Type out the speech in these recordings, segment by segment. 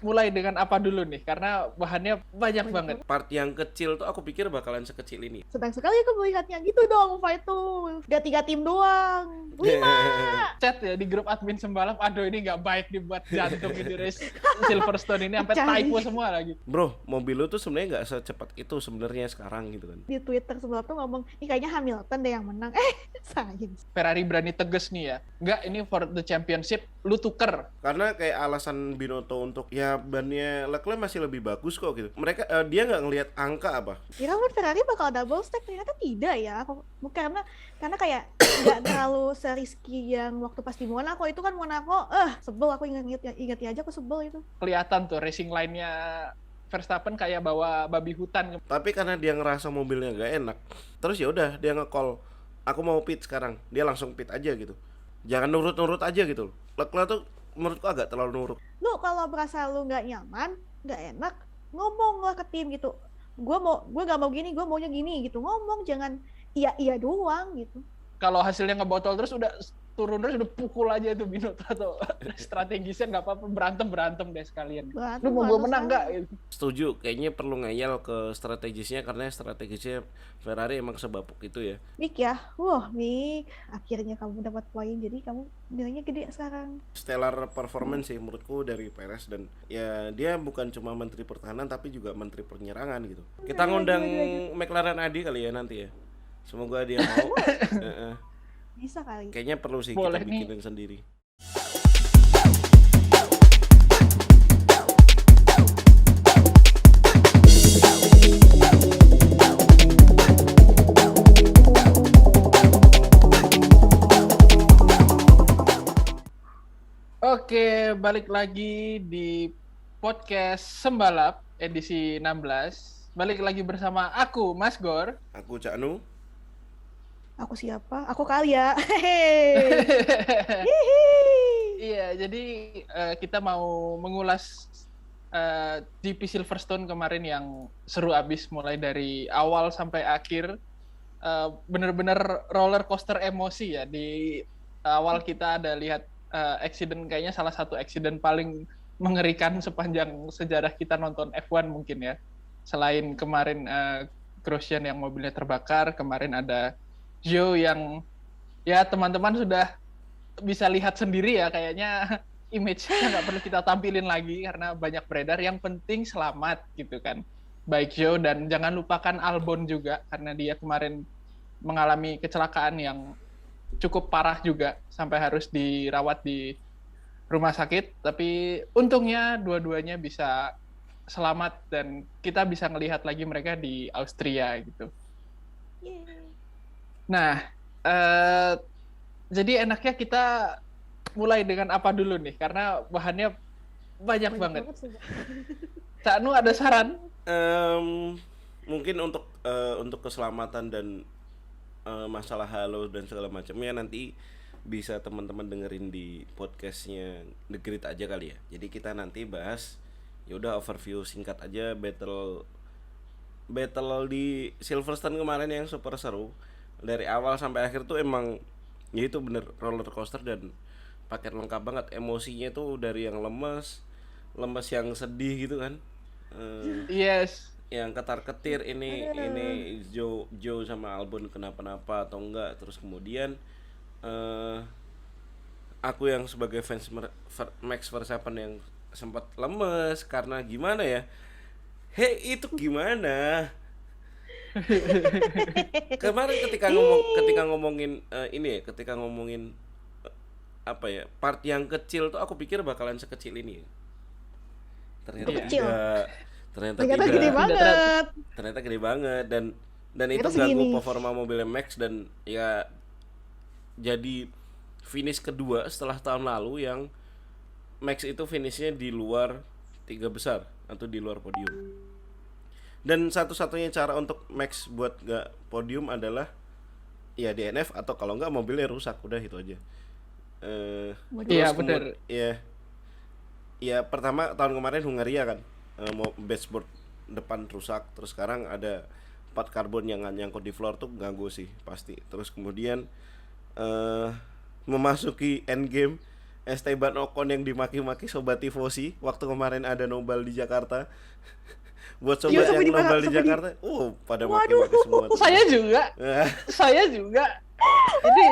mulai dengan apa dulu nih? Karena bahannya banyak banget. Part yang kecil tuh aku pikir bakalan sekecil ini. Senang sekali aku melihatnya gitu dong, fight tuh. Udah 3 tim doang. 5. Chat ya di grup admin Sembalap, aduh ini nggak baik dibuat jantung ini race Silverstone ini sampai Pecah. typo semua lagi. Bro, mobil lu tuh sebenarnya nggak secepat itu sebenarnya sekarang gitu kan. Di Twitter sebelum tuh ngomong, ini kayaknya Hamilton deh yang menang. Sainz. Ferrari berani tegas nih ya. Nggak, ini for the championship, lu tuker. Karena kayak alasan Binotto untuk ya bannya Leclerc masih lebih bagus kok gitu. Mereka dia nggak ngelihat angka apa. Kira kan Ferrari bakal double stack, ternyata tidak ya. Karena kayak nggak terlalu seriski yang waktu pas di Monaco. Itu kan Monaco, sebel aku ingatnya aja aku sebel itu. Kelihatan tuh racing line-nya Verstappen kayak bawa babi hutan. Tapi karena dia ngerasa mobilnya nggak enak, terus ya udah dia nge-call, aku mau pit sekarang. Dia langsung pit aja gitu. Jangan nurut-nurut aja gitu. Leclerc tuh menurutku agak terlalu nurut. Lu kalau berasa lu nggak nyaman, nggak enak, ngomong lah ke tim gitu. Gue nggak mau gini, gue maunya gini gitu. Ngomong, jangan iya doang gitu. Kalau hasilnya ngebotol terus udah turun terus udah pukul aja tuh Binotto atau strategisnya nggak apa-apa, berantem deh sekalian. Lu mau gue menang nggak? Gitu. Setuju, kayaknya perlu ngeyel ke strategisnya karena strategisnya Ferrari emang sebapuk itu ya. Mik ya, Mik, akhirnya kamu dapat poin, jadi kamu nilainya gede sekarang. Stellar performance sih menurutku dari Perez, dan ya dia bukan cuma menteri pertahanan tapi juga menteri penyerangan gitu. Kita ngundang McLaren Adi kali ya nanti ya. Semoga dia mau. Bisa kali. Kayaknya perlu sih boleh kita bikinin sendiri. Oke, balik lagi di podcast Sembalap edisi 16. Balik lagi bersama aku, Mas Gor. Aku Cak Nu. Aku siapa? Aku Kalia. Iya, jadi kita mau mengulas GP Silverstone kemarin yang seru abis, mulai dari awal sampai akhir. Bener-bener roller coaster emosi ya. Di awal kita ada lihat accident, kayaknya salah satu accident paling mengerikan sepanjang sejarah kita nonton F1 mungkin ya. Selain kemarin Grosjean yang mobilnya terbakar, kemarin ada Zhou yang ya teman-teman sudah bisa lihat sendiri ya, kayaknya image-nya nggak perlu kita tampilin lagi karena banyak beredar. Yang penting selamat gitu kan. Baik Zhou, dan jangan lupakan Albon juga karena dia kemarin mengalami kecelakaan yang cukup parah juga sampai harus dirawat di rumah sakit, tapi untungnya dua-duanya bisa selamat dan kita bisa ngelihat lagi mereka di Austria gitu. Nah, jadi enaknya kita mulai dengan apa dulu nih, karena bahannya banyak banget. Cak Nu ada saran? Mungkin untuk keselamatan dan masalah halo dan segala macamnya nanti bisa teman-teman dengerin di podcastnya The Grid aja kali ya. Jadi kita nanti bahas, ya udah overview singkat aja battle di Silverstone kemarin yang super seru. Dari awal sampai akhir tuh emang ya itu bener roller coaster dan paket lengkap banget. Emosinya tuh dari yang lemes yang sedih gitu kan. Yes. Yang ketar-ketir ini Joe sama Albon kenapa-napa atau enggak, terus kemudian aku yang sebagai fans Max Verstappen yang sempat lemes karena gimana ya, itu gimana kemarin ketika ngomongin apa ya, part yang kecil tuh aku pikir bakalan sekecil ini, ternyata tidak. Ternyata gede banget dan itu ganggu performa mobilnya Max, dan ya jadi finish kedua setelah tahun lalu yang Max itu finishnya di luar 3 besar atau di luar podium. Dan satu-satunya cara untuk Max buat gak podium adalah ya DNF atau kalau enggak mobilnya rusak, udah itu aja. Iya benar. Iya pertama tahun kemarin Hungaria kan, dashboard depan rusak, terus sekarang ada part karbon yang nyangkut di floor tuh ganggu sih pasti. Terus kemudian memasuki end game Esteban Ocon yang dimaki-maki sobat tifosi waktu kemarin ada nobar di Jakarta. Buat sobat yang nobar di Jakarta, pada maki-maki semua. Saya juga. Ini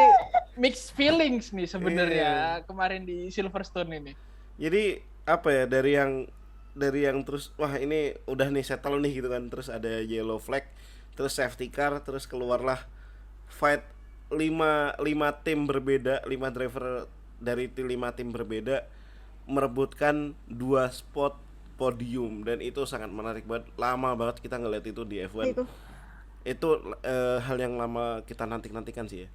mixed feelings nih sebenarnya kemarin di Silverstone ini. Jadi apa ya, dari yang terus wah ini udah nih settle nih gitu kan, terus ada yellow flag, terus safety car, terus keluarlah fight 5 tim berbeda, 5 driver dari 5 tim berbeda merebutkan 2 spot podium, dan itu sangat menarik banget. Lama banget kita ngeliat itu di F1. Itu hal yang lama kita nantikan sih ya.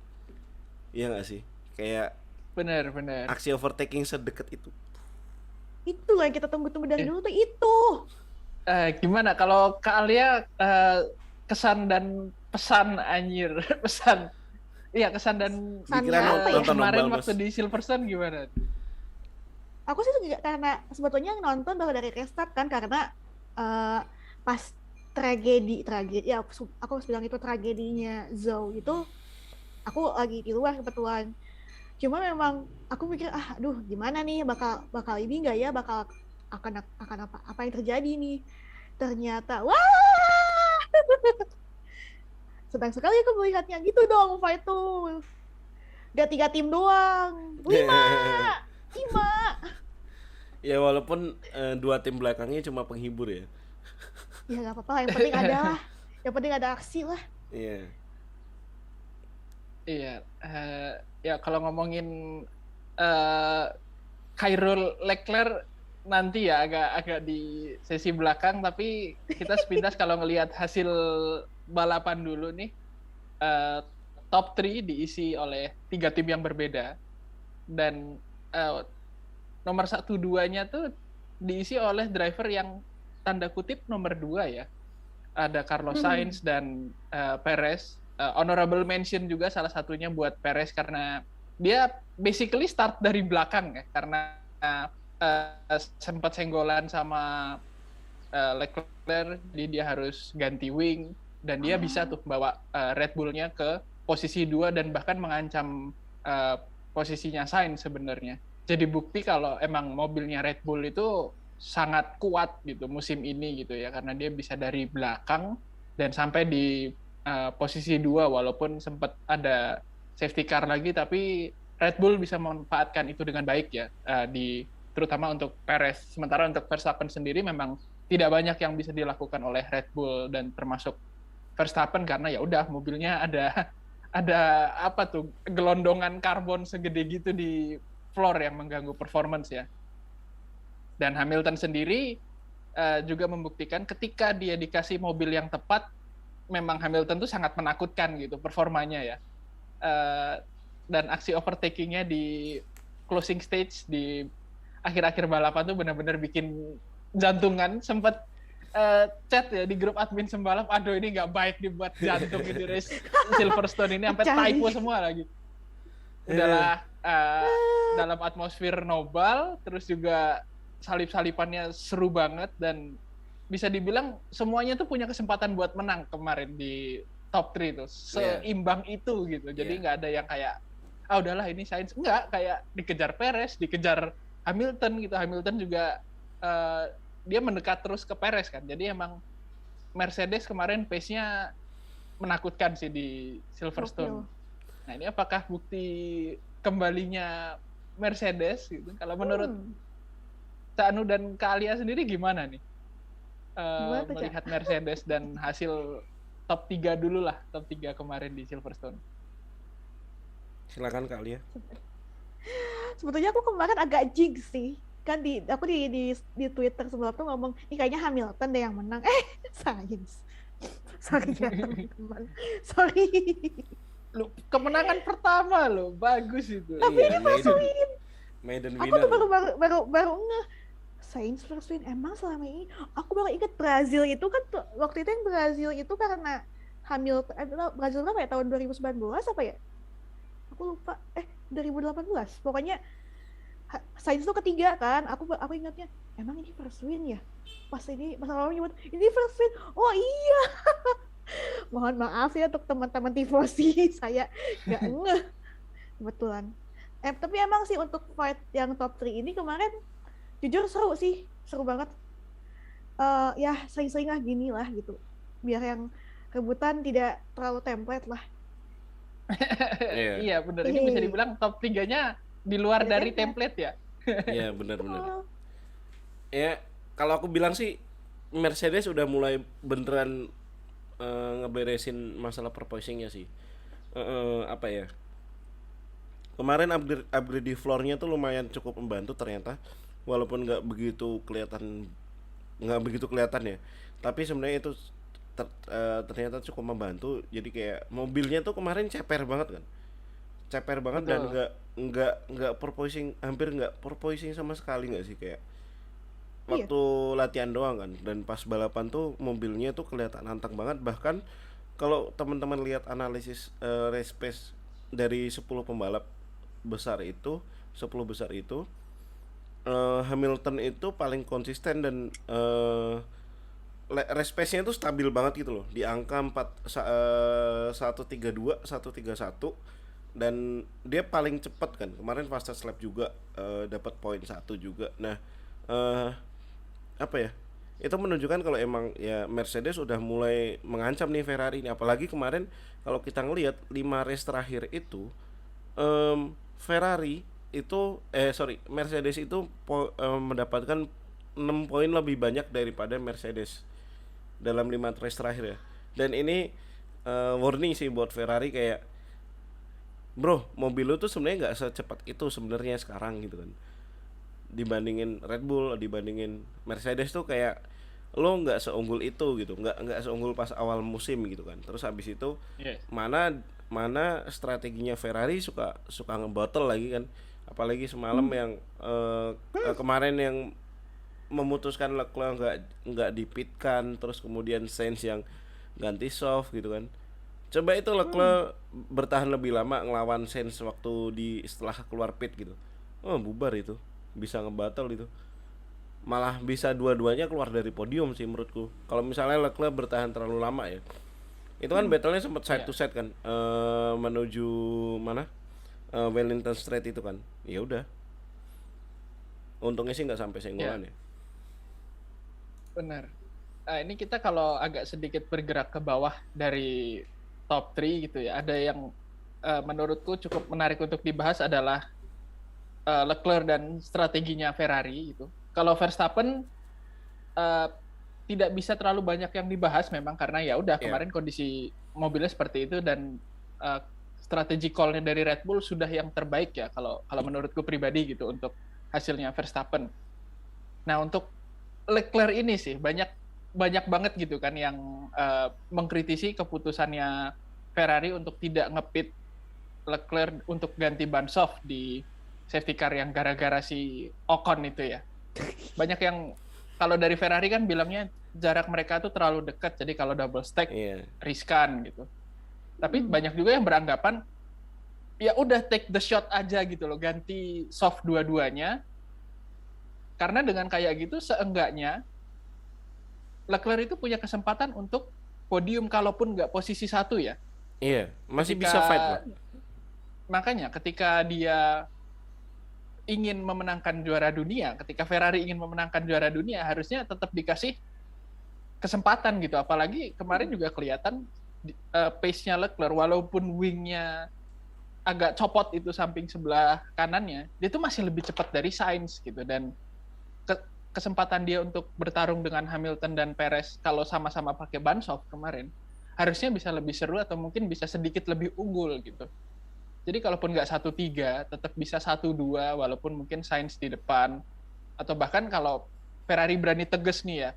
Iya nggak sih? Kayak benar aksi overtaking sedekat itu. Itu yang kita tunggu-tunggu dari dulu tuh itu. Gimana kalau Kak Alia kesan dan pesan anjir pesan. Iya, kesan dan kemarin waktu di Silverstone gimana? Aku sih juga karena sebetulnya nonton baru dari restart kan, karena pas tragedi ya aku harus bilang itu tragedinya Zhou itu aku lagi di luar kebetulan. Cuma memang aku mikir aduh gimana nih bakal ini enggak ya, bakal akan apa yang terjadi nih. Ternyata wah senang sekali aku melihatnya gitu dong fight tuh. Gak 3 tim doang, 5. Ya walaupun 2 tim belakangnya cuma penghibur ya. Ya nggak apa-apa, yang penting ada aksi lah. Iya, ya kalau ngomongin Charles Leclerc nanti ya agak di sesi belakang, tapi kita sepintas kalau ngelihat hasil balapan dulu nih, top 3 diisi oleh 3 tim yang berbeda, dan nomor 1-2-nya tuh diisi oleh driver yang tanda kutip nomor 2 ya. Ada Carlos Sainz dan Perez. Honorable mention juga salah satunya buat Perez karena dia basically start dari belakang ya, karena sempat senggolan sama Leclerc, jadi dia harus ganti wing dan dia bisa tuh bawa Red Bull-nya ke posisi 2 dan bahkan mengancam posisinya Sainz sebenarnya. Jadi bukti kalau emang mobilnya Red Bull itu sangat kuat gitu musim ini gitu ya, karena dia bisa dari belakang dan sampai di posisi 2 walaupun sempat ada safety car lagi, tapi Red Bull bisa memanfaatkan itu dengan baik ya, terutama untuk Perez. Sementara untuk Verstappen sendiri memang tidak banyak yang bisa dilakukan oleh Red Bull dan termasuk Verstappen karena ya udah mobilnya ada apa tuh gelondongan karbon segede gitu di floor yang mengganggu performance ya. Dan Hamilton sendiri juga membuktikan ketika dia dikasih mobil yang tepat, memang Hamilton tuh sangat menakutkan gitu performanya ya. Dan aksi overtaking-nya di closing stage di akhir-akhir balapan tuh benar-benar bikin jantungan. Sempat chat ya di grup admin sembalap, aduh ini nggak baik dibuat jantung di race Silverstone ini, sampai typo semua lagi. Udahlah, dalam atmosfer nobel, terus juga salip-salipannya seru banget, dan bisa dibilang semuanya tuh punya kesempatan buat menang kemarin di top 3 tuh, seimbang itu gitu. Jadi nggak ada yang kayak udahlah ini Sainz, nggak, kayak dikejar Perez, dikejar Hamilton gitu. Hamilton juga dia mendekat terus ke Perez kan. Jadi emang Mercedes kemarin pace-nya menakutkan sih di Silverstone. Nah ini apakah bukti kembalinya Mercedes gitu? Kalau menurut Cak Anu dan Kak Alia sendiri gimana nih? Melihat Mercedes dan hasil top 3 dulu lah, top 3 kemarin di Silverstone. Silakan Kak Alia. Sebetulnya aku kemarin agak jinx sih. Kan aku di Twitter sebelum tuh ngomong, ini kayaknya Hamilton deh yang menang. Sainz. Sorry ya teman-teman. Sorry. Lu kemenangan pertama lo, bagus itu. Tapi ini first win. Maiden Aku winner. tuh baru ngeh. Sainz first win, emang selama ini aku baru ingat Brazil itu kan waktu itu yang Brazil itu karena Hamilton, Brazil apa ya, tahun 2019 apa ya? Aku lupa, 2018. Pokoknya Sainz itu ketiga kan, aku ingatnya emang ini first win ya? Pas lalu nyebut ini first win, oh iya. Mohon maaf ya untuk teman-teman tifosi, saya nggak ngeh kebetulan. Tapi emang sih untuk fight yang top 3 ini kemarin jujur seru banget. Ya sering-sering lah gini lah gitu, biar yang rebutan tidak terlalu template lah. Iya benar, ini bisa dibilang top 3-nya di luar dari template ya. Iya benar-benar. Ya kalau aku bilang sih Mercedes udah mulai beneran ngeberesin masalah perpoisingnya sih. Apa ya? Kemarin upgrade di floor-nya tuh lumayan cukup membantu ternyata, walaupun nggak begitu kelihatan ya. Tapi sebenarnya itu ternyata cukup membantu. Jadi kayak mobilnya tuh kemarin ceper banget kan. Ceper banget. Betul. Dan nggak porpoising, hampir nggak porpoising sama sekali nggak sih, kayak waktu latihan doang kan. Dan pas balapan tuh mobilnya tuh kelihatan anteng banget. Bahkan kalau teman-teman lihat analisis race pace dari 10 pembalap besar itu, Hamilton itu paling konsisten dan race pace-nya itu stabil banget gitu loh, di angka 132, 131, dan dia paling cepat kan. Kemarin fastest lap juga dapat poin 1 juga. Nah, apa ya? Itu menunjukkan kalau emang ya Mercedes udah mulai mengancam nih Ferrari ini. Apalagi kemarin kalau kita ngelihat 5 race terakhir itu Mercedes itu mendapatkan 6 poin lebih banyak daripada Mercedes dalam 5 race terakhir ya. Dan ini warning sih buat Ferrari, kayak bro, mobil lu tuh sebenarnya nggak secepat itu sebenarnya sekarang gitu kan. Dibandingin Red Bull, dibandingin Mercedes tuh kayak lo nggak seunggul itu gitu, nggak seunggul pas awal musim gitu kan. Terus habis itu mana strateginya Ferrari suka ngebotol lagi kan, apalagi semalam yang kemarin yang memutuskan Leclerc nggak dipitkan, terus kemudian Sainz yang ganti soft gitu kan. Coba itu Leclerc bertahan lebih lama ngelawan Sainz waktu setelah keluar pit gitu, bubar itu, bisa ngebatal itu. Malah bisa dua-duanya keluar dari podium sih menurutku. Kalau misalnya Leclerc bertahan terlalu lama ya. Itu kan battle-nya sempat side to side kan, menuju mana? Wellington Straight itu kan. Ya udah. Untungnya sih nggak sampai senggolan ya. Benar. Ini kita kalau agak sedikit bergerak ke bawah dari top 3 gitu ya. Ada yang menurutku cukup menarik untuk dibahas adalah Leclerc dan strateginya Ferrari gitu. Kalau Verstappen tidak bisa terlalu banyak yang dibahas memang, karena ya udah kemarin kondisi mobilnya seperti itu, dan strategi call-nya dari Red Bull sudah yang terbaik ya kalau menurutku pribadi gitu untuk hasilnya Verstappen. Nah, untuk Leclerc ini sih banyak banget gitu kan yang mengkritisi keputusannya Ferrari untuk tidak ngepit Leclerc untuk ganti ban soft di safety car yang gara-gara si Ocon itu ya. Banyak yang kalau dari Ferrari kan bilangnya jarak mereka tuh terlalu dekat, jadi kalau double stack riskan gitu. Tapi banyak juga yang beranggapan ya udah take the shot aja gitu loh, ganti soft dua-duanya. Karena dengan kayak gitu seenggaknya Leclerc itu punya kesempatan untuk podium kalaupun nggak posisi 1 ya. Iya, masih bisa fight lah. Makanya ketika dia ingin memenangkan juara dunia, ketika Ferrari ingin memenangkan juara dunia, harusnya tetap dikasih kesempatan gitu. Apalagi kemarin juga kelihatan pace-nya Leclerc, walaupun wing-nya agak copot itu samping sebelah kanannya, dia tuh masih lebih cepat dari Sainz gitu. Dan kesempatan dia untuk bertarung dengan Hamilton dan Perez kalau sama-sama pakai ban soft kemarin, harusnya bisa lebih seru atau mungkin bisa sedikit lebih unggul gitu. Jadi kalaupun nggak 1-3, tetap bisa 1-2, walaupun mungkin Sainz di depan. Atau bahkan kalau Ferrari berani tegas nih ya,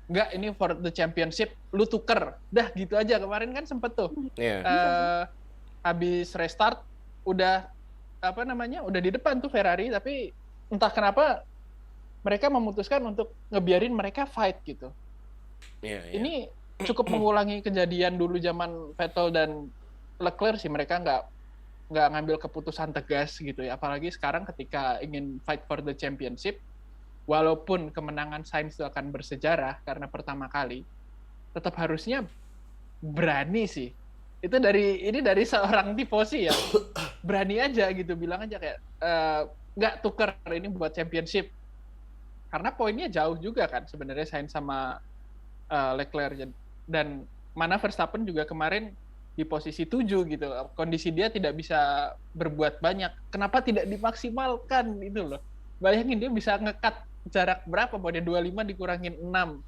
nggak, ini for the championship, lu tuker. Dah gitu aja, kemarin kan sempet tuh. Habis restart, udah di depan tuh Ferrari, tapi entah kenapa mereka memutuskan untuk ngebiarin mereka fight gitu. Ini cukup mengulangi kejadian dulu zaman Vettel dan Leclerc sih, mereka nggak ngambil keputusan tegas gitu ya. Apalagi sekarang ketika ingin fight for the championship, walaupun kemenangan Sainz itu akan bersejarah karena pertama kali, tetap harusnya berani sih dari seorang tifosi ya. Berani aja gitu bilang aja kayak nggak tuker ini buat championship. Karena poinnya jauh juga kan sebenarnya Sainz sama Leclerc, dan mana Verstappen juga kemarin di posisi 7 gitu. Kondisi dia tidak bisa berbuat banyak. Kenapa tidak dimaksimalkan itu loh. Bayangin dia bisa nge-cut jarak berapa? Mau dia 25 dikurangin 6.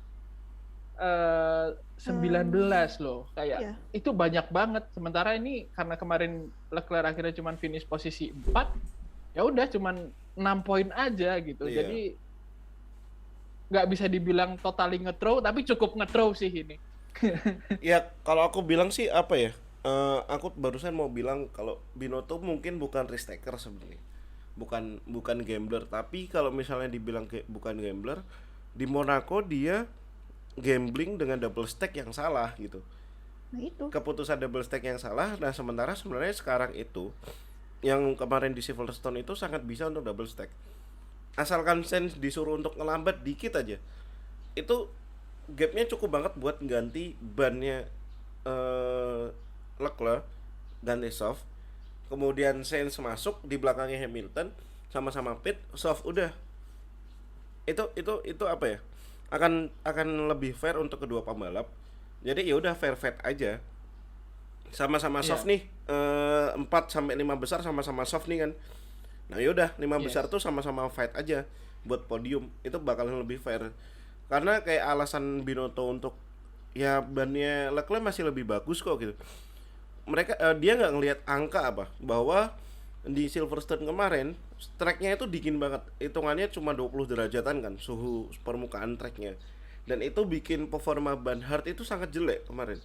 19 loh. Kayak itu banyak banget. Sementara ini karena kemarin Leclerc akhirnya cuma finish posisi 4, ya udah cuman 6 poin aja gitu. Jadi nggak bisa dibilang totally nge-throw, tapi cukup nge-throw sih ini. Ya kalau aku bilang sih apa ya, aku barusan mau bilang kalau Binotto mungkin bukan risk taker sebenarnya, bukan gambler. Tapi kalau misalnya dibilang bukan gambler, di Monaco dia gambling dengan double stack yang salah gitu. Nah itu keputusan double stack yang salah. Nah sementara sebenarnya sekarang itu yang kemarin di Silverstone itu sangat bisa untuk double stack. Asalkan Sainz disuruh untuk ngelambat dikit aja, itu gapnya cukup banget buat ganti bannya Leclerc, ganti soft, kemudian Sainz masuk di belakangnya Hamilton, sama-sama pit, soft, udah. Itu apa ya? Akan lebih fair untuk kedua pembalap. Jadi ya udah fair fight aja. Sama-sama soft nih, 4 sampai 5 besar sama-sama soft nih kan. Nah yaudah 5 besar tuh sama-sama fight aja buat podium, itu bakalan lebih fair. Karena kayak alasan Binotto untuk ya bannya Leclerc masih lebih bagus kok gitu. Mereka dia nggak ngelihat angka apa bahwa di Silverstone kemarin tracknya itu dingin banget, hitungannya cuma 20 derajatan kan suhu permukaan tracknya, dan itu bikin performa ban hard itu sangat jelek kemarin.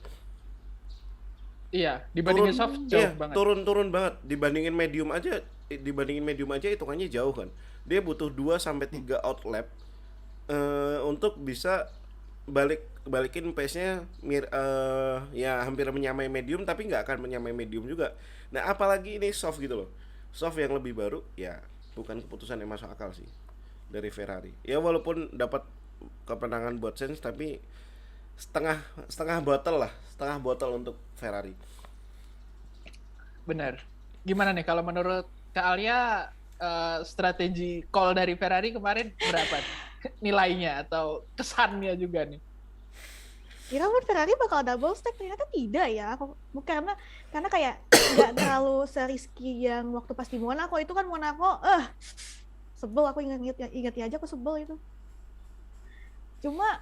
Iya, dibandingin soft jauh banget. Turun banget. Dibandingin medium aja hitungannya jauh kan. Dia butuh 2 sampai 3 outlap untuk bisa balikin pace-nya ya hampir menyamai medium, tapi nggak akan menyamai medium juga. Nah, apalagi ini soft gitu loh. Soft yang lebih baru ya bukan keputusan yang masuk akal sih dari Ferrari. Ya walaupun dapat kemenangan buat Sainz, tapi setengah botol untuk Ferrari. Benar. Gimana nih kalau menurut Kak Alia, strategi call dari Ferrari kemarin berapa nilainya atau kesannya juga nih? Kira Ferrari bakal double stack, ternyata tidak ya. Karena kayak nggak terlalu seriski yang waktu pas di Monaco. Itu kan Monaco, sebel aku ingat aja aku sebel itu. Cuma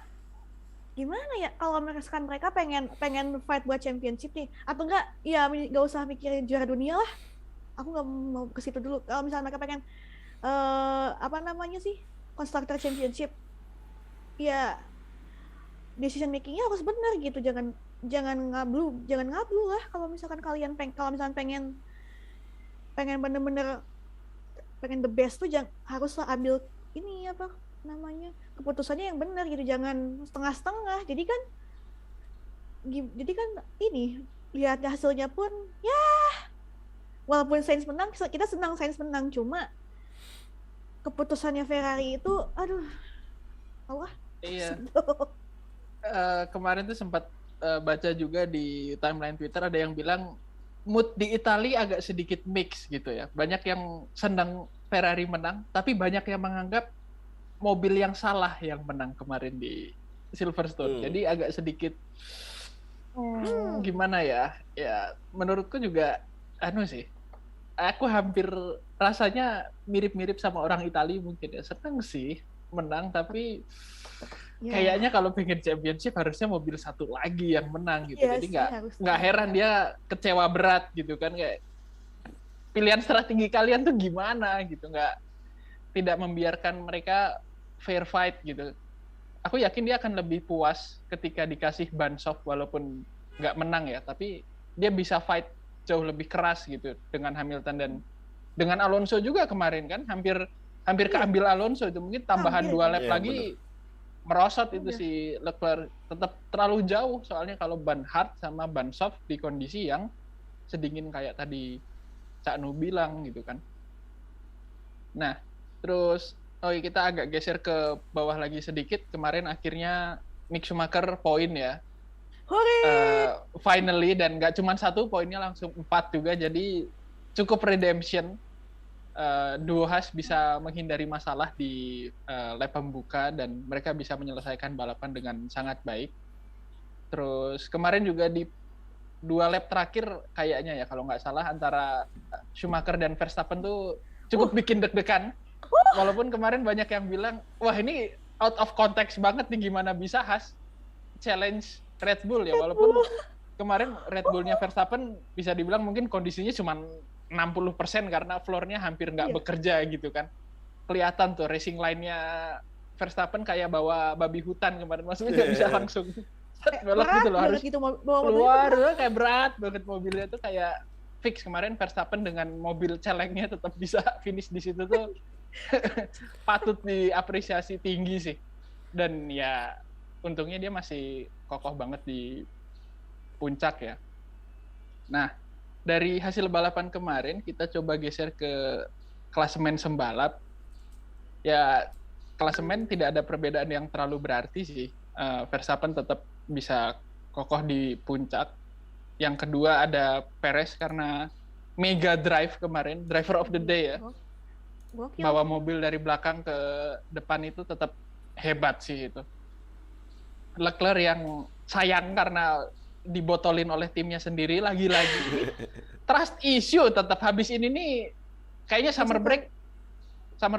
gimana ya kalau mereka pengen fight buat championship nih, atau enggak ya nggak usah mikirin juara dunia lah, aku nggak mau ke situ dulu. Kalau misalnya mereka pengen constructor championship, ya decision makingnya harus benar gitu, jangan ngablu lah. Kalau misalkan kalian pengen bener-bener pengen the best tuh, haruslah ambil ini keputusannya yang benar gitu, jangan setengah-setengah. Jadi kan ini lihat hasilnya pun ya walaupun Sainz menang, kita senang Sainz menang, cuma keputusannya Ferrari itu Allah. Iya. Kemarin tuh sempat baca juga di timeline Twitter, ada yang bilang mood di Italia agak sedikit mix gitu ya. Banyak yang senang Ferrari menang, tapi banyak yang menganggap mobil yang salah yang menang kemarin di Silverstone. Jadi agak sedikit gimana ya? Ya menurutku juga sih. Aku hampir rasanya mirip-mirip sama orang Italia mungkin ya. Senang sih menang, tapi kayaknya kalau pengen championship harusnya mobil satu lagi yang menang gitu. Jadi nggak heran dia kecewa berat gitu kan, kayak pilihan strategi kalian tuh gimana gitu, tidak membiarkan mereka fair fight gitu. Aku yakin dia akan lebih puas ketika dikasih ban soft walaupun nggak menang ya, tapi dia bisa fight jauh lebih keras gitu dengan Hamilton, dan dengan Alonso juga kemarin kan hampir keambil Alonso itu, mungkin tambahan 2 lap lagi bener. Merosot itu si Leclerc, tetap terlalu jauh soalnya kalau ban hard sama ban soft di kondisi yang sedingin kayak tadi Cak Nu bilang gitu kan. Nah, terus kita agak geser ke bawah lagi sedikit. Kemarin akhirnya Mick Schumacher poin ya. finally, dan nggak cuma 1 poinnya, langsung 4 juga, jadi cukup redemption. Duo Haas bisa menghindari masalah di lap pembuka dan mereka bisa menyelesaikan balapan dengan sangat baik. Terus kemarin juga di 2 lap terakhir kayaknya ya, kalau nggak salah, antara Schumacher dan Verstappen tuh cukup bikin deg-degan. Walaupun kemarin banyak yang bilang, wah ini out of context banget nih, gimana bisa Haas challenge Red Bull ya. Walaupun kemarin Red Bullnya Verstappen bisa dibilang mungkin kondisinya cuma 60% karena floor-nya hampir nggak bekerja gitu kan. Kelihatan tuh racing line-nya Verstappen kayak bawa babi hutan kemarin, maksudnya nggak bisa langsung belok gitu loh, harus gitu, keluar kayak berat banget mobilnya tuh, kayak fix. Kemarin Verstappen dengan mobil celengnya tetap bisa finish di situ tuh patut diapresiasi tinggi sih. Dan ya untungnya dia masih kokoh banget di puncak ya. Nah, dari hasil balapan kemarin kita coba geser ke klasemen sembalap. Ya, klasemen tidak ada perbedaan yang terlalu berarti sih. Verstappen tetap bisa kokoh di puncak. Yang kedua ada Perez karena mega drive kemarin, driver of the day ya. Bawa mobil dari belakang ke depan itu tetap hebat sih itu. Leclerc yang sayang karena dibotolin oleh timnya sendiri lagi-lagi. Trust issue tetap habis ini nih, kayaknya summer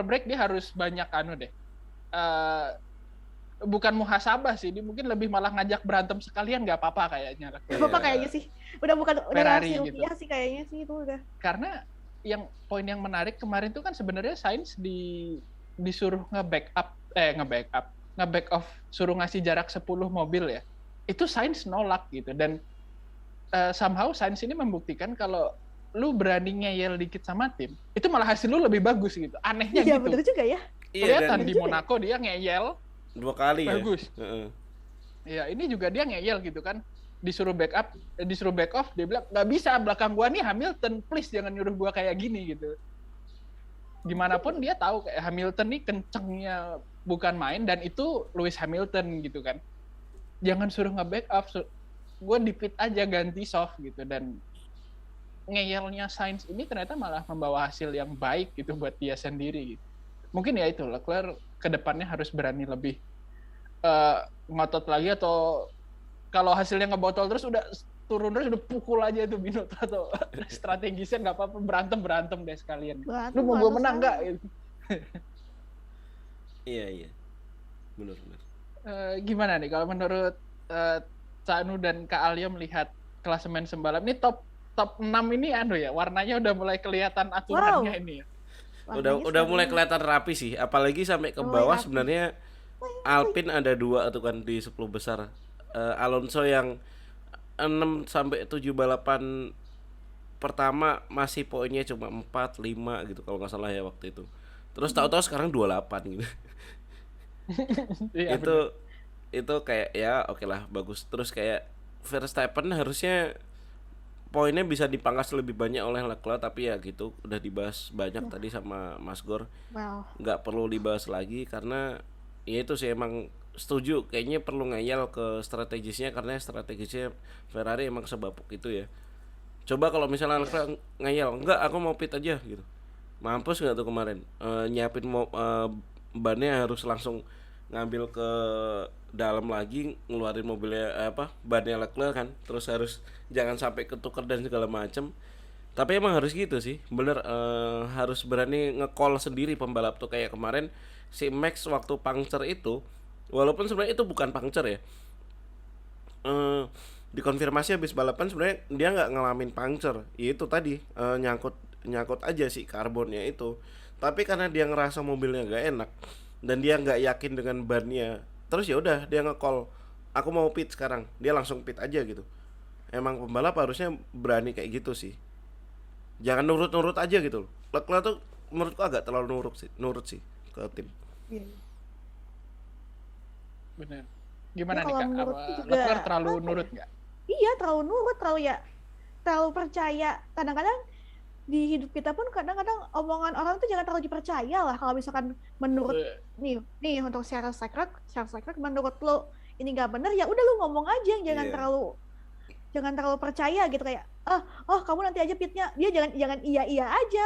break dia harus banyak deh. Bukan muhasabah sih, dia mungkin lebih malah ngajak berantem sekalian, nggak apa-apa kayaknya. Nggak apa-apa kayaknya sih. Udah Ferrari gitu. Sih kayaknya sih itu udah. Karena poin yang menarik kemarin itu kan sebenarnya Sainz disuruh nge-back off, suruh ngasih jarak 10 mobil ya. Itu Sainz nolak gitu, dan somehow Sainz ini membuktikan kalau lu berani ngeyel dikit sama tim, itu malah hasil lu lebih bagus gitu. Anehnya gitu. Iya, betul juga ya. Kelihatan di Monaco dia ngeyel 2 kali bagus. Ya. Ya, ini juga dia ngeyel gitu kan. Disuruh back off, dia bilang nggak bisa, belakang gua nih Hamilton, please jangan nyuruh gua kayak gini gitu. Gimana pun dia tahu kayak Hamilton nih kencengnya bukan main, dan itu Lewis Hamilton gitu kan. Jangan suruh nge-back up, gue di pit aja ganti soft gitu. Dan ngeyelnya Sainz ini ternyata malah membawa hasil yang baik gitu buat dia sendiri gitu. Mungkin ya itu, Leclerc kedepannya harus berani lebih ngotot lagi, atau kalau hasilnya ngebotol terus udah turun terus udah pukul aja itu Binotto, atau strategisnya nggak apa-apa, berantem deh sekalian. Lu mau gue menang nggak? Gitu. Iya benar. Gimana nih kalau menurut Cak Anu dan Kak Alia melihat klasemen sembalap ini, top 6 ini ya, warnanya udah mulai kelihatan aturannya ini ya. Udah mulai kelihatan rapi sih, apalagi sampai ke bawah sebenarnya. Alpine ada 2 tuh kan di 10 besar. Alonso yang 6 sampai 7 balapan pertama masih poinnya cuma 4, 5 gitu kalau nggak salah ya waktu itu. Terus tahu-tahu sekarang 28 gitu. Iya, itu kayak ya oke lah, bagus. Terus kayak Verstappen harusnya poinnya bisa dipangkas lebih banyak oleh Leclerc, tapi ya gitu, udah dibahas banyak tadi sama Mas Gor. Nggak perlu dibahas lagi karena ya itu sih, emang setuju kayaknya perlu ngeyel ke strategisnya, karena strategisnya Ferrari emang sebapuk itu ya. Coba kalau misalnya Leclerc ngeyel, enggak aku mau pit aja gitu, mampus nggak tuh kemarin. Nyiapin bannya harus langsung ngambil ke dalam lagi, ngeluarin mobilnya bannya Leclerc kan, terus harus jangan sampai ketuker dan segala macem. Tapi emang harus gitu sih, bener. Harus berani nge-call sendiri pembalap tuh. Kayak kemarin si Max waktu puncture itu, walaupun sebenarnya itu bukan puncture ya, dikonfirmasi habis balapan sebenarnya dia nggak ngalamin puncture. Itu tadi nyangkut aja sih karbonnya itu. Tapi karena dia ngerasa mobilnya nggak enak dan dia nggak yakin dengan bannya, terus ya udah dia nge-call, aku mau pit sekarang. Dia langsung pit aja gitu. Emang pembalap harusnya berani kayak gitu sih. Jangan nurut aja gitu. Leclerc tuh menurutku agak terlalu nurut sih ke tim. Iya. Benar. Gimana Ya, nih Kak? Leclerc terlalu nurut nggak? Iya, terlalu nurut, terlalu percaya. Kadang-kadang di hidup kita pun kadang-kadang omongan orang tuh jangan terlalu dipercaya lah. Kalau misalkan menurut nih untuk Charles Leclerc menurut lo ini nggak benar, ya udah lu ngomong aja, jangan terlalu percaya gitu, kayak kamu nanti aja pitnya, dia jangan iya aja.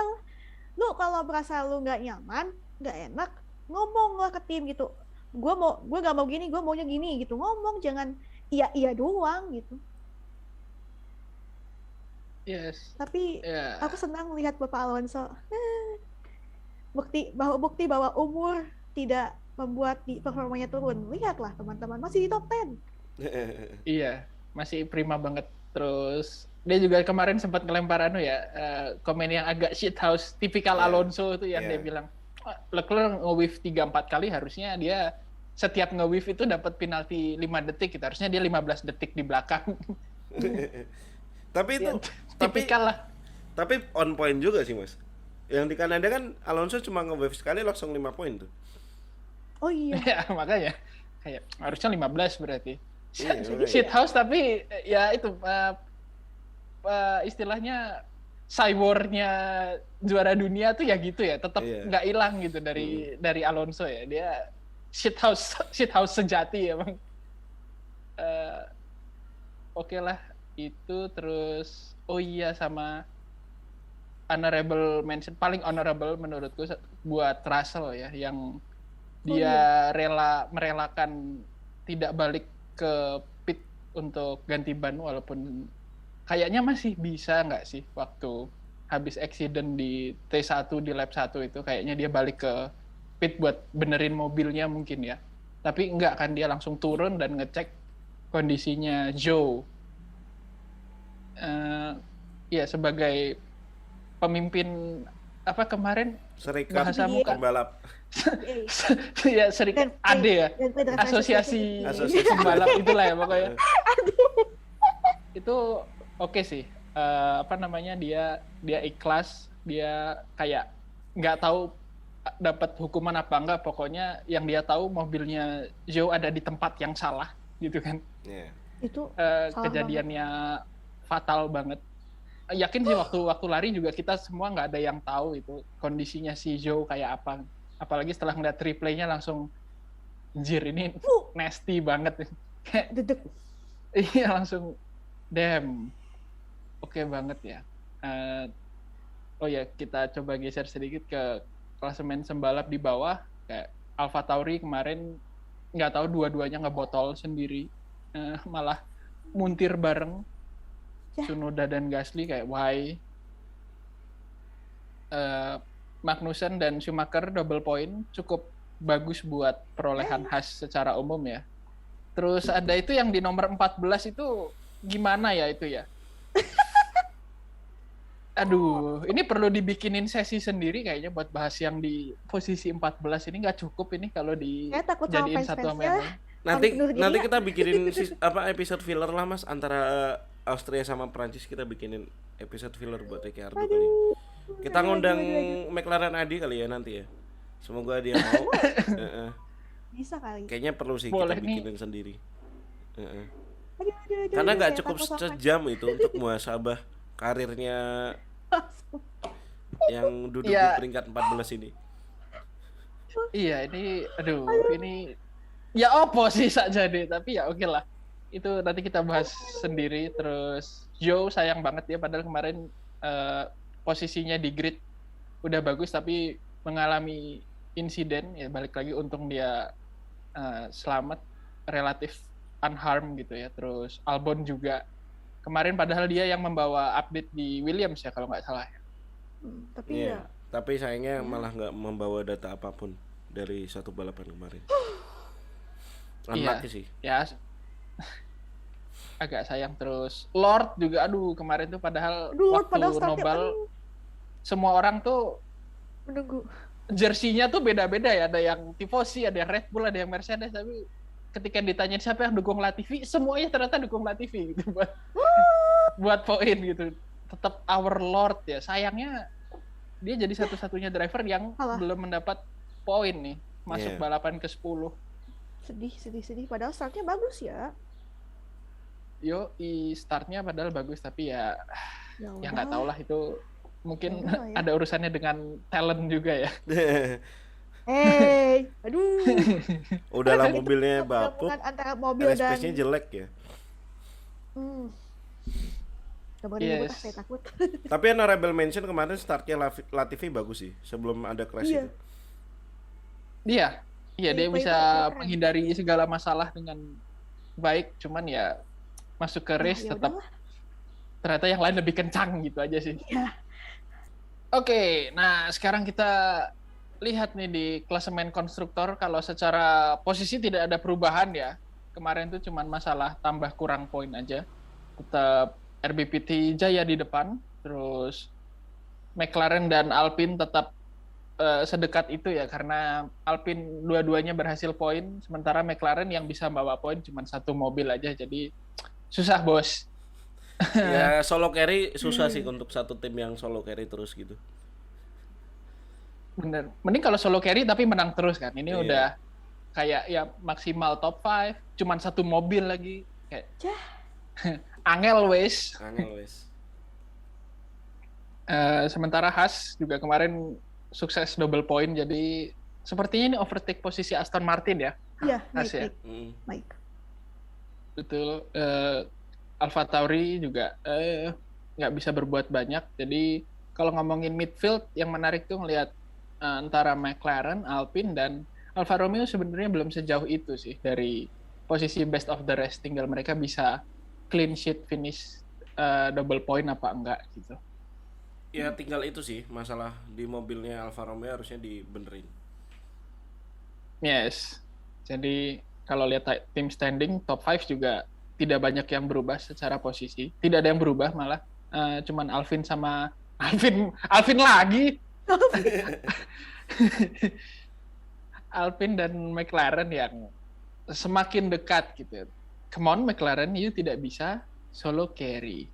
Lu kalau berasa lu nggak nyaman, nggak enak, ngomong lah ke tim gitu. Gue nggak mau gini, gue maunya gini gitu, ngomong, jangan iya doang gitu. Yes. Tapi aku senang melihat Bapak Alonso. Bukti bahwa umur tidak membuat performanya turun. Lihatlah teman-teman, masih di top 10. Iya, masih prima banget. Terus dia juga kemarin sempat ngelempar komen yang agak shit house tipikal Alonso itu yang dia bilang Leclerc nge-whiff 3-4 kali, harusnya dia setiap nge-whiff itu dapat penalti 5 detik gitu. Harusnya dia 15 detik di belakang. Tapi itu tipikal lah. Tapi on point juga sih, Mas. Yang di Kanada kan Alonso cuma nge-wave sekali langsung 5 poin tuh. Oh iya. Ya, makanya kayak harusnya 15 berarti. Iya, shit house, tapi ya itu istilahnya cyborgnya juara dunia tuh ya gitu ya, tetap nggak hilang gitu dari Alonso ya. Dia shit house sejati ya, Bang. Oke lah. Itu terus sama honorable mention, paling honorable menurutku buat Russell ya, yang dia merelakan tidak balik ke pit untuk ganti ban, walaupun kayaknya masih bisa nggak sih waktu habis accident di T1 di lap 1 itu, kayaknya dia balik ke pit buat benerin mobilnya mungkin ya, tapi enggak kan, dia langsung turun dan ngecek kondisinya Zhou. Ya sebagai pemimpin kemarin serikat bahasa muka pembalap. Ya serikat AD ya, asosiasi pembalap itulah ya pokoknya. Itu oke sih. Dia ikhlas, dia kayak nggak tahu dapat hukuman apa enggak, pokoknya yang dia tahu mobilnya Zhou ada di tempat yang salah gitu kan. Itu kejadiannya fatal banget. Yakin sih waktu lari juga kita semua nggak ada yang tahu itu kondisinya si Zhou kayak apa. Apalagi setelah ngeliat replaynya langsung, anjir ini nasty banget. Dedek. Iya langsung, damn. Oke banget ya. Kita coba geser sedikit ke klasemen sembalap di bawah. Kayak AlphaTauri kemarin nggak tahu dua-duanya ngebotol sendiri. Malah muntir bareng. Tsunoda dan Gasly kayak why. Magnussen dan Schumacher double point, cukup bagus buat perolehan Haas secara umum ya. Terus ada itu yang di nomor 14 itu gimana ya itu ya? Aduh, ini perlu dibikinin sesi sendiri kayaknya buat bahas yang di posisi 14 ini, nggak cukup ini kalau dijadiin satu sama yang Nanti kita bikinin episode filler lah, Mas, antara Austria sama Prancis. Kita bikinin episode filler buat Ricciardo kali. Kita ngundang McLaren Adi kali ya nanti ya. Semoga dia mau. Bisa kali. Kayaknya perlu sih kita bikinin sendiri. Karena nggak cukup sejam itu untuk muhasabah karirnya yang duduk di peringkat 14 ini. Iya, ini ya opo sih saja deh, tapi ya oke lah. Itu nanti kita bahas sendiri. Terus Zhou sayang banget ya, padahal kemarin posisinya di grid udah bagus tapi mengalami insiden ya, balik lagi untung dia selamat, relatif unharmed gitu ya. Terus Albon juga kemarin padahal dia yang membawa update di Williams ya kalau nggak salah ya. Tapi sayangnya malah nggak membawa data apapun dari satu balapan kemarin. Sih. Ya. Agak sayang. Terus Lord juga kemarin tuh padahal waktu Nobel semua orang tuh menunggu. Jersinya tuh beda-beda ya, ada yang Tifosi, ada yang Red Bull, ada yang Mercedes, tapi ketika ditanya siapa yang dukung Latifi, semuanya ternyata dukung Latifi gitu buat poin gitu. Tetap our Lord ya. Sayangnya dia jadi satu-satunya driver yang belum mendapat poin nih masuk balapan ke-10. Sedih. Padahal startnya bagus ya. Startnya padahal bagus, tapi ya nggak tahu lah itu Mungkin ada urusannya dengan talent juga ya. Aduh. Udahlah mobilnya bapuk, antara mobil dan LSPC-nya jelek ya. Gak boleh disebut, saya takut. Tapi honorable mention kemarin startnya Latifi bagus sih sebelum ada crash itu. Iya, dia bisa menghindari segala masalah dengan baik. Cuman ya masuk ke race tetap ternyata yang lain lebih kencang gitu aja sih. Iya. Oke, nah sekarang kita lihat nih di klasemen konstruktor. Kalau secara posisi tidak ada perubahan ya. Kemarin itu cuman masalah tambah kurang poin aja. Tetap RBPT jaya di depan, terus McLaren dan Alpine tetap sedekat itu ya, karena Alpine dua-duanya berhasil poin, sementara McLaren yang bisa bawa poin cuma satu mobil aja, jadi susah bos. Ya solo carry susah sih untuk satu tim yang solo carry terus gitu. Bener, mending kalau solo carry tapi menang terus kan, ini udah kayak ya maksimal top 5, cuma satu mobil lagi, kayak Angel wes. Sementara Haas juga kemarin sukses double point, jadi sepertinya ini overtake posisi Aston Martin ya. Iya, Haas ya. Baik. Betul. Alpha Tauri juga nggak bisa berbuat banyak. Jadi kalau ngomongin midfield, yang menarik tuh ngelihat antara McLaren, Alpine, dan Alfa Romeo sebenarnya belum sejauh itu sih dari posisi best of the rest. Tinggal mereka bisa clean sheet finish double point apa enggak gitu. Ya tinggal itu sih masalah di mobilnya Alfa Romeo harusnya dibenerin. Yes. Jadi kalau lihat tim standing top 5 juga tidak banyak yang berubah secara posisi. Tidak ada yang berubah malah. Cuman Alvin sama Alvin lagi. Alpine dan McLaren yang semakin dekat gitu. Come on McLaren, you tidak bisa solo carry.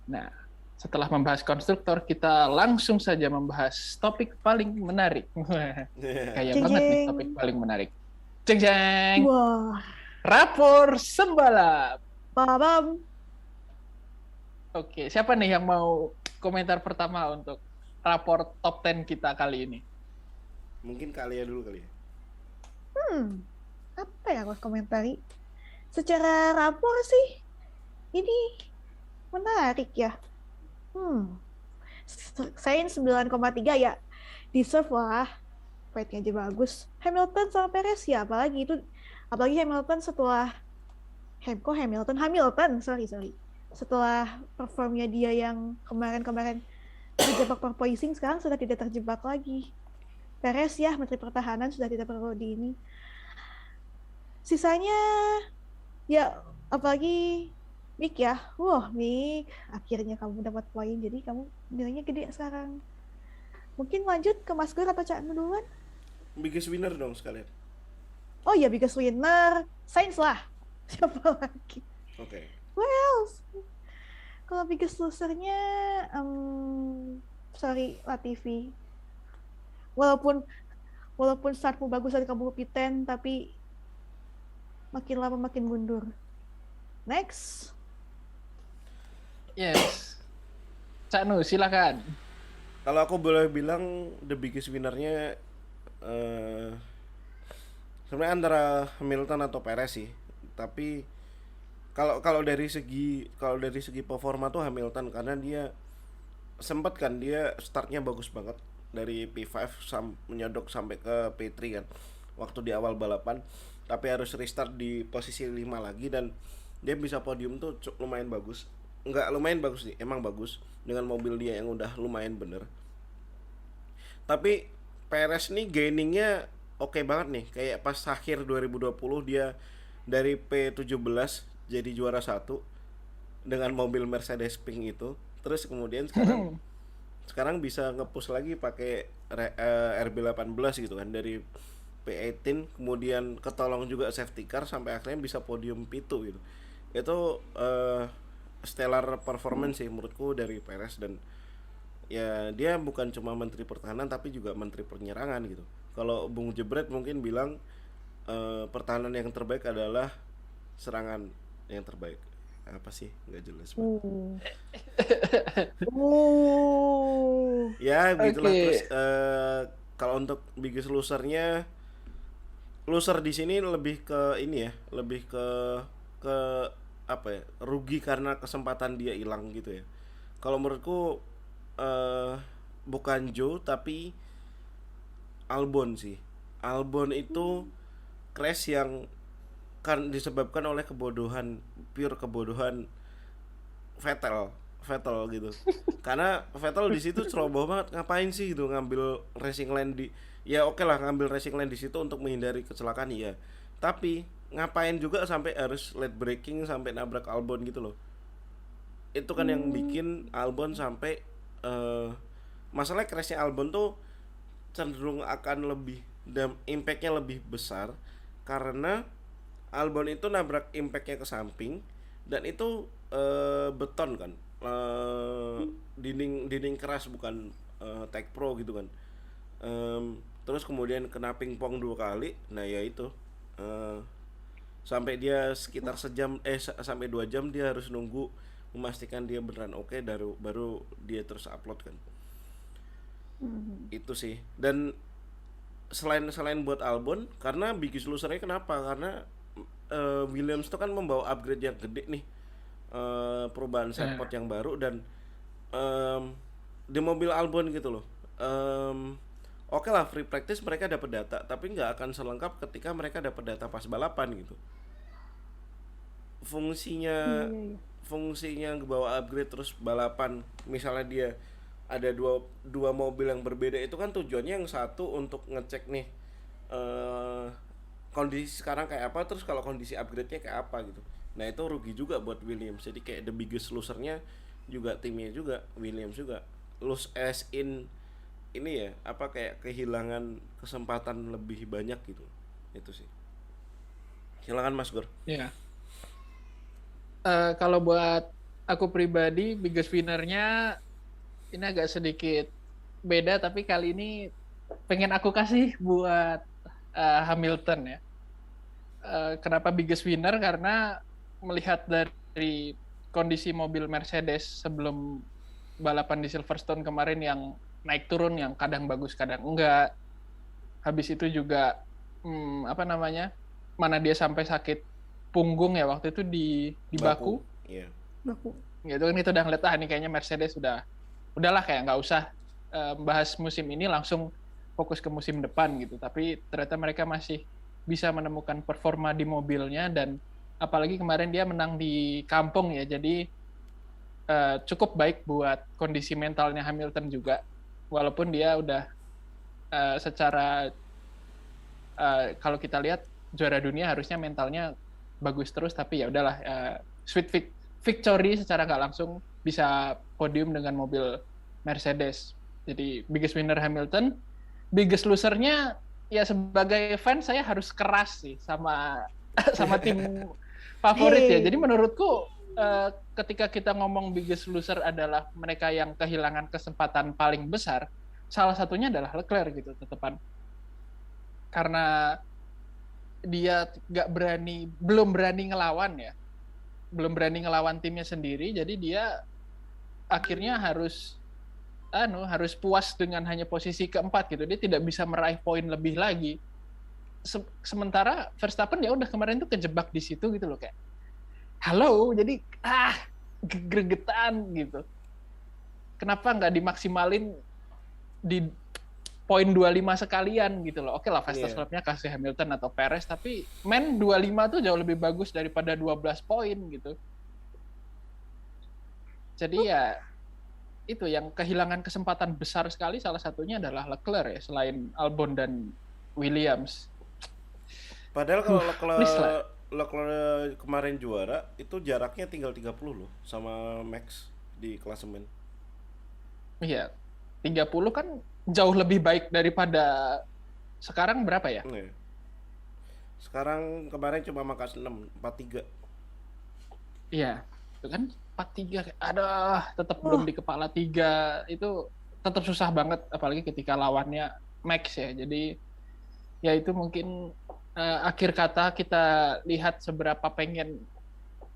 Nah, setelah membahas konstruktor, kita langsung saja membahas topik paling menarik. Kayak banget nih topik paling menarik. Ceng ceng. Wah. Rapor sembalap. Babam. Oke, siapa nih yang mau komentar pertama untuk rapor top 10 kita kali ini? Mungkin kalian dulu kali ya. Apa yang harus komentari? Secara rapor sih, ini menarik ya. Sainz 9,3 ya, deserve lah. Fight-nya aja bagus. Hamilton sama Perez ya, apalagi Hamilton setelah Hamilton, sorry. Setelah performnya dia yang kemarin terjebak porpoising, sekarang sudah tidak terjebak lagi. Perez ya, Menteri Pertahanan sudah tidak perlu di ini. Sisanya ya, apalagi Mick ya. Mick, akhirnya kamu dapat poin, jadi kamu nilainya gede sekarang. Mungkin lanjut ke Mas Gur atau Cak duluan? Biggest winner dong sekalian. Oh ya, biggest winner Sainz lah. Siapa lagi? Oke. Well, kalau biggest losernya sorry Latifi. Walaupun startmu bagus dan kamu P10, tapi makin lama makin mundur. Next. Yes. Cak Nu, silakan. Kalau aku boleh bilang the biggest winner-nya sebenarnya antara Hamilton atau Perez sih. Tapi kalau dari segi performa tuh Hamilton, karena dia sempat kan dia startnya bagus banget dari P5 menyodok sampai ke P3 kan waktu di awal balapan, tapi harus restart di posisi 5 lagi dan dia bisa podium tuh lumayan bagus. Enggak lumayan bagus sih, emang bagus dengan mobil dia yang udah lumayan bener. Tapi Perez nih gainingnya oke banget nih, kayak pas akhir 2020 dia dari P17 jadi juara 1 dengan mobil Mercedes pink itu, terus kemudian sekarang bisa nge-push lagi pakai RB18 gitu kan dari P18, kemudian ketolong juga safety car sampai akhirnya bisa podium P2 gitu. Itu stellar performance sih menurutku dari Perez, dan ya dia bukan cuma menteri pertahanan tapi juga menteri penyerangan gitu. Kalau Bung Jebret mungkin bilang pertahanan yang terbaik adalah serangan yang terbaik. apa sih, nggak jelas. Ya gitulah. Terus kalau untuk biggest losernya, loser di sini lebih ke ini ya, lebih ke apa ya, rugi karena kesempatan dia hilang gitu ya. Kalau menurutku bukan Joe tapi Albon sih. Albon itu crash yang kan disebabkan oleh kebodohan, pure kebodohan Vettel gitu. Karena Vettel di situ ceroboh banget, ngapain sih gitu ngambil racing lane di, ya oke lah ngambil racing lane di situ untuk menghindari kecelakaan iya. Tapi ngapain juga sampai harus late braking sampai nabrak Albon gitu loh. Itu kan yang bikin Albon sampai masalah crashnya Albon tuh cenderung akan lebih dan impactnya lebih besar karena Albon itu nabrak impactnya ke samping dan itu beton kan, dinding keras bukan Tech Pro gitu kan. Terus kemudian kena pingpong 2 kali. Nah ya itu sampai dia sekitar sampai 2 jam dia harus nunggu memastikan dia beneran oke, baru dia terus upload kan. Itu sih. Dan selain buat Albon, karena biggest losernya kenapa? Karena Williams itu kan membawa upgrade yang gede nih, perubahan setpot yang baru dan di mobil Albon gitu loh. Oke lah, free practice mereka dapat data, tapi nggak akan selengkap ketika mereka dapat data pas balapan gitu. Fungsinya bawa upgrade terus balapan, misalnya dia ada dua mobil yang berbeda, itu kan tujuannya yang satu untuk ngecek nih kondisi sekarang kayak apa, terus kalau kondisi upgrade-nya kayak apa gitu. Nah itu rugi juga buat Williams. Jadi kayak the biggest loser-nya juga timnya juga, Williams juga lose as in ini ya, apa kayak kehilangan kesempatan lebih banyak gitu. Itu sih. Silakan Mas Gur. Ya. Kalau buat aku pribadi, biggest winner-nya ini agak sedikit beda, tapi kali ini pengen aku kasih buat Hamilton ya. Kenapa biggest winner? Karena melihat dari kondisi mobil Mercedes sebelum balapan di Silverstone kemarin yang naik turun, yang kadang bagus kadang enggak. Habis itu juga mana dia sampai sakit punggung ya waktu itu di Baku. Iya. Baku. Gitu kan, itu udah ngeliat nih kayaknya Mercedes udahlah kayak nggak usah bahas musim ini, langsung fokus ke musim depan gitu. Tapi ternyata mereka masih bisa menemukan performa di mobilnya, dan apalagi kemarin dia menang di kampung ya, jadi cukup baik buat kondisi mentalnya Hamilton juga, walaupun dia udah secara kalau kita lihat juara dunia harusnya mentalnya bagus terus, tapi ya udahlah, sweet victory secara nggak langsung bisa podium dengan mobil Mercedes. Jadi biggest winner Hamilton. Biggest losernya ya sebagai fans saya harus keras sih sama tim favorit ya. Jadi menurutku ketika kita ngomong biggest loser adalah mereka yang kehilangan kesempatan paling besar, salah satunya adalah Leclerc gitu tetepan. Karena dia belum berani ngelawan timnya sendiri, jadi dia akhirnya harus puas dengan hanya posisi keempat gitu. Dia tidak bisa meraih poin lebih lagi. Sementara Verstappen ya udah kemarin tuh kejebak di situ gitu loh, kayak halo, jadi gregetan gitu. Kenapa nggak dimaksimalin di poin 25 sekalian gitu loh. Oke lah, fastest lap-nya kasih Hamilton atau Perez, tapi 25 tuh jauh lebih bagus daripada 12 poin gitu. Jadi ya itu yang kehilangan kesempatan besar sekali, salah satunya adalah Leclerc ya, selain Albon dan Williams. Padahal kalau Leclerc kemarin juara, itu jaraknya tinggal 30 loh sama Max di klasemen. Iya, 30 kan jauh lebih baik daripada sekarang berapa ya? Sekarang kemarin cuma makas 6, 43. Iya, itu kan 43, aduh, tetap belum di kepala 3, itu tetap susah banget, apalagi ketika lawannya Max ya. Jadi ya itu mungkin akhir kata kita lihat seberapa pengen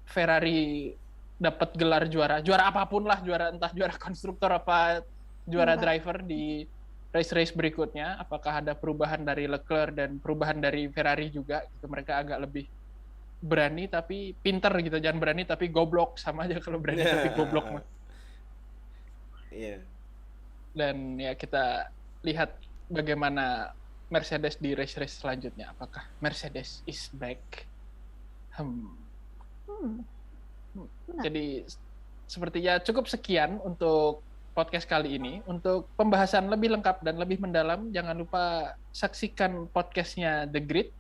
Ferrari dapat gelar juara apapun lah, entah juara konstruktor apa juara driver di race berikutnya. Apakah ada perubahan dari Leclerc dan perubahan dari Ferrari juga gitu. Mereka agak lebih berani tapi pinter gitu, jangan berani tapi goblok, sama aja kalau berani tapi goblok mah. Iya. Dan ya kita lihat bagaimana Mercedes di race selanjutnya. Apakah Mercedes is back? Jadi sepertinya cukup sekian untuk podcast kali ini. Untuk pembahasan lebih lengkap dan lebih mendalam, jangan lupa saksikan podcastnya The Grid.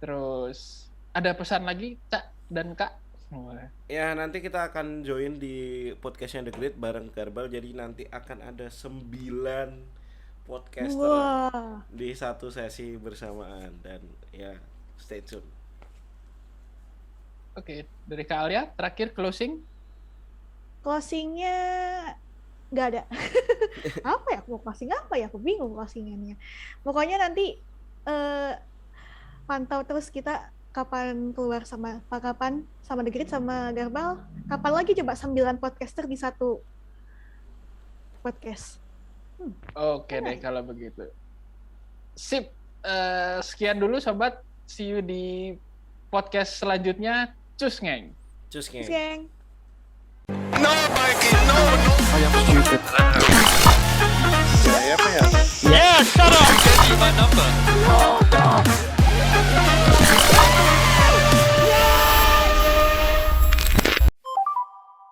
Terus ada pesan lagi, Cak dan Kak? Ya, nanti kita akan join di podcastnya The Grid bareng Garbal. Jadi nanti akan ada 9 podcaster di satu sesi bersamaan. Dan ya, stay tune. Oke, dari Kak Alia, terakhir closing? Closingnya nggak ada. Apa ya? Aku mau closing apa ya? Aku bingung closingannya. Pokoknya nanti pantau terus kita kapan keluar sama The Grid sama Garbal. Kapan lagi coba 9 podcaster di satu podcast. Oke deh kalau begitu. Sip. Sekian dulu sobat. See you di podcast selanjutnya. Cus ngeng. Cus ngeng. Cus ngeng. No, Mikey, no. I am stupid. Saya apa ya? Yeah.